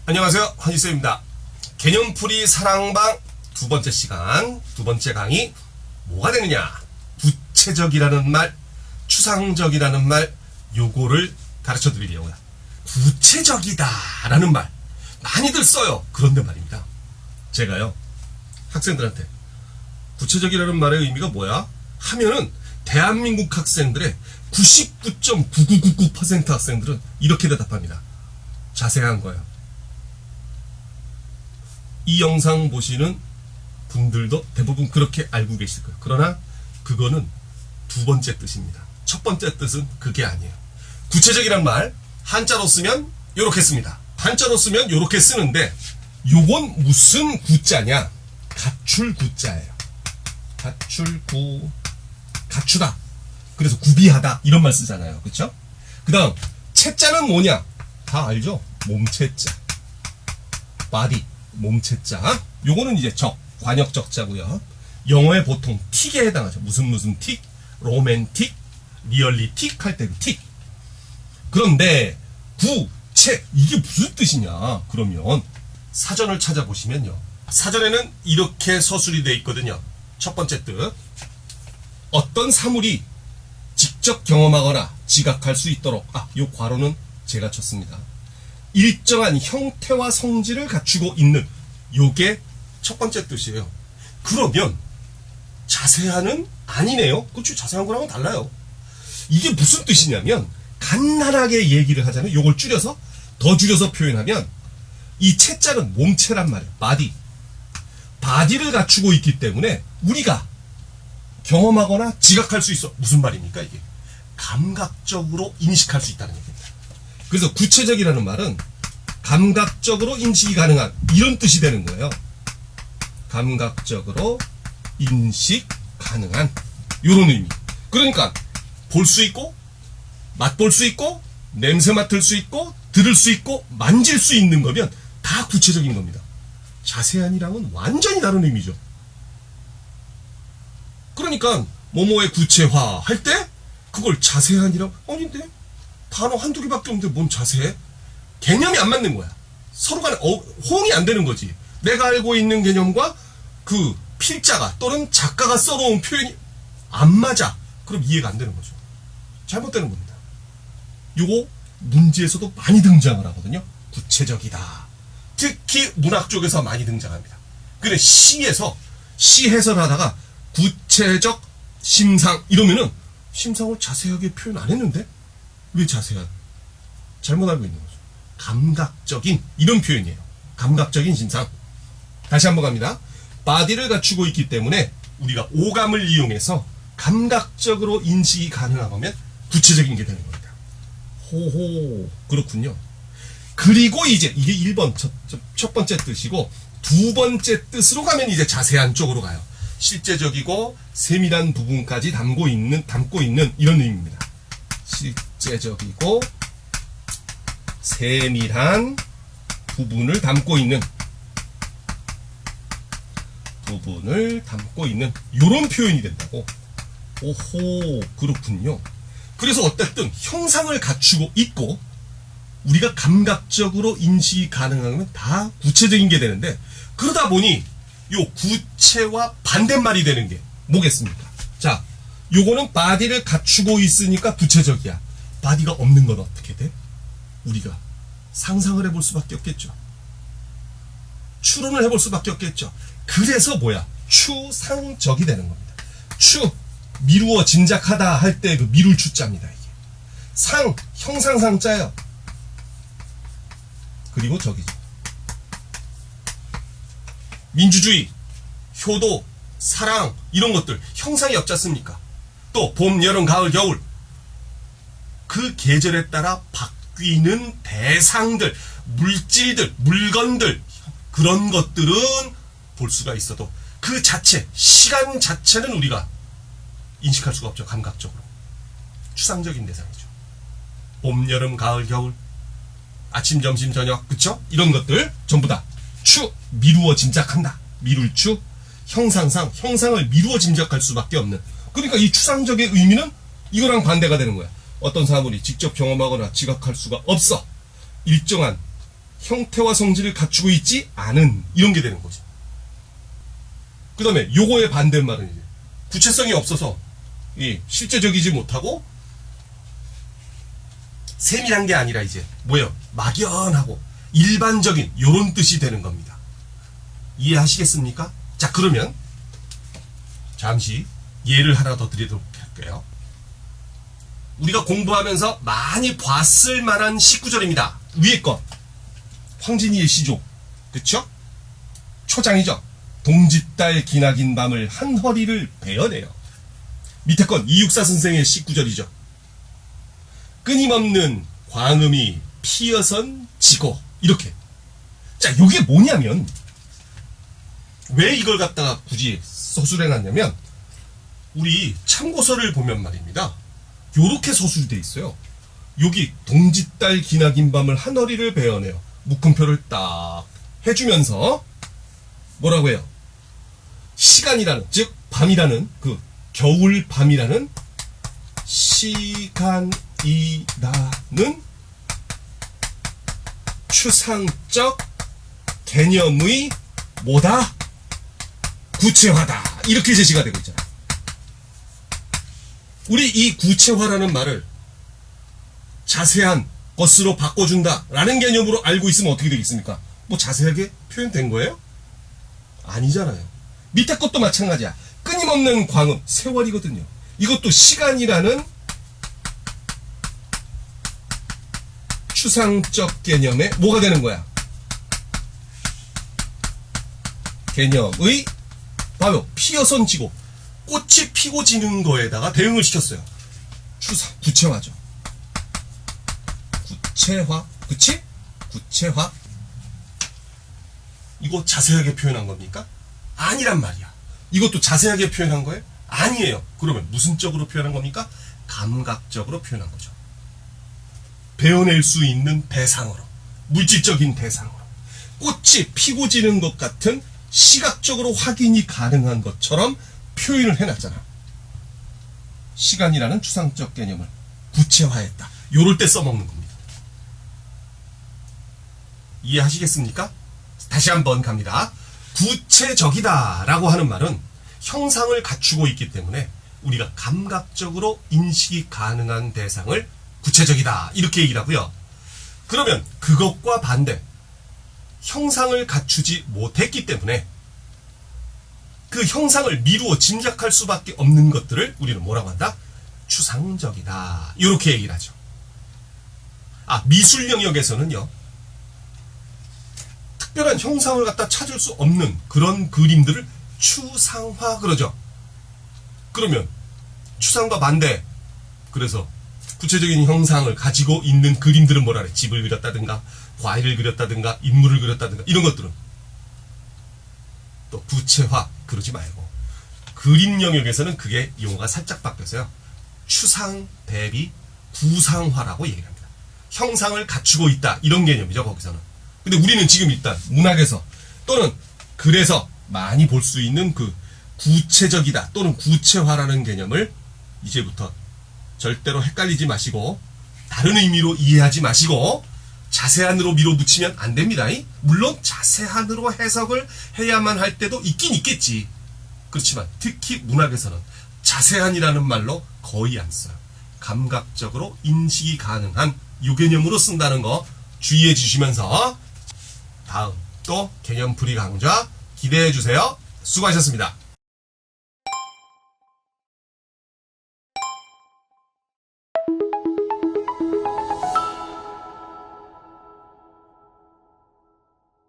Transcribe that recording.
안녕하세요, 한희쌤입니다. 개념풀이 사랑방 두 번째 시간, 두 번째 강의. 뭐가 되느냐? 구체적이라는 말, 추상적이라는 말, 요거를 가르쳐 드리려고요. 구체적이다 라는 말 많이들 써요. 그런데 말입니다, 제가요 학생들한테 구체적이라는 말의 의미가 뭐야? 하면은 대한민국 학생들의 99.9999% 학생들은 이렇게 대답합니다. 자세한 거예요. 이 영상 보시는 분들도 대부분 그렇게 알고 계실 거예요. 그러나 그거는 두 번째 뜻입니다. 첫 번째 뜻은 그게 아니에요. 구체적이란 말 한자로 쓰면 요렇게 씁니다. 한자로 쓰면 요렇게 쓰는데 요건 무슨 구자냐? 갖출 구자예요. 갖추다. 그래서 구비하다 이런 말 쓰잖아요. 그쵸? 그 다음 채자는 뭐냐? 다 알죠? 몸채자, body, 몸채자. 요거는 이제 관역적자고요. 영어에 보통 틱에 해당하죠. 무슨 틱, 로맨틱, 리얼리틱 할 때 그 틱. 그런데 구체 이게 무슨 뜻이냐? 그러면 사전을 찾아보시면요, 사전에는 이렇게 서술이 되어 있거든요. 첫 번째 뜻, 어떤 사물이 직접 경험하거나 지각할 수 있도록, 요 괄호는 제가 쳤습니다. 일정한 형태와 성질을 갖추고 있는, 요게 첫 번째 뜻이에요. 그러면 자세한은 아니네요. 그렇죠? 자세한 거랑은 달라요. 이게 무슨 뜻이냐면, 간단하게 얘기를 하자면, 요걸 더 줄여서 표현하면, 이 채자는 몸체란 말이에요. 바디를 갖추고 있기 때문에 우리가 경험하거나 지각할 수 있어. 무슨 말입니까 이게? 감각적으로 인식할 수 있다는 얘기입니다. 그래서 구체적이라는 말은 감각적으로 인식이 가능한, 이런 뜻이 되는 거예요. 감각적으로 인식 가능한, 요런 의미. 그러니까 볼 수 있고, 맛볼 수 있고, 냄새 맡을 수 있고, 들을 수 있고, 만질 수 있는 거면 다 구체적인 겁니다. 자세한이랑은 완전히 다른 의미죠. 그러니까 뭐뭐의 구체화 할 때 그걸 자세한이라고, 아닌데 단어 한두 개밖에 없는데 뭔 자세해? 개념이 안 맞는 거야. 서로 간에 호응이 안 되는 거지. 내가 알고 있는 개념과 그 필자가 또는 작가가 써놓은 표현이 안 맞아. 그럼 이해가 안 되는 거죠. 잘못되는 겁니다. 요거 문제에서도 많이 등장을 하거든요. 구체적이다. 특히 문학 쪽에서 많이 등장합니다. 근데 시 해설하다가 구체적 심상 이러면은, 심상을 자세하게 표현 안 했는데 왜 자세한? 잘못 알고 있는 거죠. 감각적인, 이런 표현이에요. 감각적인 심상. 다시 한번 갑니다. 바디를 갖추고 있기 때문에 우리가 오감을 이용해서 감각적으로 인식이 가능하면 구체적인 게 되는 겁니다. 호호, 그렇군요. 그리고 이제 이게 1번 첫 번째 뜻이고, 두 번째 뜻으로 가면 이제 자세한 쪽으로 가요. 실제적이고 세밀한 부분까지 담고 있는 이런 의미입니다. 실제적이고 세밀한 부분을 담고 있는 이런 표현이 된다고. 오호, 그렇군요. 그래서 어쨌든 형상을 갖추고 있고 우리가 감각적으로 인식이 가능하면 다 구체적인 게 되는데, 그러다 보니 요 구체와 반대말이 되는 게 뭐겠습니까? 자, 요거는 바디를 갖추고 있으니까 구체적이야. 바디가 없는 건 어떻게 돼? 우리가 상상을 해볼 수밖에 없겠죠. 추론을 해볼 수밖에 없겠죠. 그래서 뭐야? 추상적이 되는 겁니다. 미루어 짐작하다 할 때 그 미룰 추자입니다. 이게 형상상자예요. 그리고 저기죠. 민주주의, 효도, 사랑 이런 것들 형상이 없지 않습니까? 또 봄, 여름, 가을, 겨울 그 계절에 따라 바뀌는 대상들, 물질들, 물건들, 그런 것들은 볼 수가 있어도 그 자체, 시간 자체는 우리가 인식할 수가 없죠. 감각적으로. 추상적인 대상이죠. 봄, 여름, 가을, 겨울, 아침, 점심, 저녁, 그쵸? 이런 것들 전부 다 미루어 짐작한다. 미룰 형상상, 형상을 미루어 짐작할 수밖에 없는. 그러니까 이 추상적인 의미는 이거랑 반대가 되는 거야. 어떤 사물이 직접 경험하거나 지각할 수가 없어. 일정한 형태와 성질을 갖추고 있지 않은, 이런 게 되는 거죠. 그 다음에 요거의 반대말은 이제 구체성이 없어서 실제적이지 못하고 세밀한 게 아니라 이제 뭐예요? 막연하고 일반적인 요런 뜻이 되는 겁니다. 이해하시겠습니까? 자, 그러면 잠시 예를 하나 더 드리도록 할게요. 우리가 공부하면서 많이 봤을 만한 19절입니다. 위에 것 황진이의 시조, 그쵸? 초장이죠. 동짓달 기나긴 밤을 한 허리를 베어내요. 밑에 건 이육사 선생의 19절이죠. 끊임없는 광음이 피어선 지고, 이렇게. 자, 요게 뭐냐면 왜 이걸 갖다가 굳이 서술해놨냐면 우리 참고서를 보면 말입니다. 요렇게 서술돼 있어요. 여기 동짓달 기나긴 밤을 한 허리를 베어내요. 묶음표를 딱 해주면서 뭐라고 해요? 시간이라는, 즉 밤이라는, 그 겨울 밤이라는 시간이라는 추상적 개념의 뭐다? 구체화다. 이렇게 제시가 되고 있잖아. 우리 이 구체화라는 말을 자세한 것으로 바꿔준다 라는 개념으로 알고 있으면 어떻게 되겠습니까? 뭐 자세하게 표현된 거예요? 아니잖아요. 밑에 것도 마찬가지야. 끊임없는 광음, 세월이거든요. 이것도 시간이라는 추상적 개념에 뭐가 되는 거야? 개념의 바로 피어선 지고, 꽃이 피고 지는 거에다가 대응을 시켰어요. 추상, 구체화죠. 구체화, 그치? 구체화. 이거 자세하게 표현한 겁니까? 아니란 말이야. 이것도 자세하게 표현한 거예요? 아니에요. 그러면 무슨 쪽으로 표현한 겁니까? 감각적으로 표현한 거죠. 베어낼 수 있는 대상으로, 물질적인 대상으로, 꽃이 피고 지는 것 같은 시각적으로 확인이 가능한 것처럼 표현을 해놨잖아. 시간이라는 추상적 개념을 구체화했다. 요럴 때 써먹는 겁니다. 이해하시겠습니까? 다시 한번 갑니다. 구체적이다 라고 하는 말은 형상을 갖추고 있기 때문에 우리가 감각적으로 인식이 가능한 대상을 구체적이다 이렇게 얘기를 하고요. 그러면 그것과 반대, 형상을 갖추지 못했기 때문에 그 형상을 미루어 짐작할 수밖에 없는 것들을 우리는 뭐라고 한다? 추상적이다. 이렇게 얘기를 하죠. 미술 영역에서는요, 특별한 형상을 갖다 찾을 수 없는 그런 그림들을 추상화 그러죠. 그러면 추상과 반대, 그래서 구체적인 형상을 가지고 있는 그림들은 뭐라 그래? 집을 그렸다든가 과일을 그렸다든가 인물을 그렸다든가 이런 것들은 또 구체화 그러지 말고, 그림 영역에서는 그게 용어가 살짝 바뀌어서요, 추상 대비 구상화라고 얘기를 합니다. 형상을 갖추고 있다 이런 개념이죠, 거기서는. 근데 우리는 지금 일단 문학에서 또는 글에서 많이 볼 수 있는 그 구체적이다 또는 구체화라는 개념을 이제부터 절대로 헷갈리지 마시고 다른 의미로 이해하지 마시고 자세한으로 밀어붙이면 안 됩니다. 물론 자세한으로 해석을 해야만 할 때도 있긴 있겠지. 그렇지만 특히 문학에서는 자세한이라는 말로 거의 안 써요. 감각적으로 인식이 가능한 이 개념으로 쓴다는 거 주의해 주시면서 다음 또 개념풀이 강좌 기대해 주세요. 수고하셨습니다.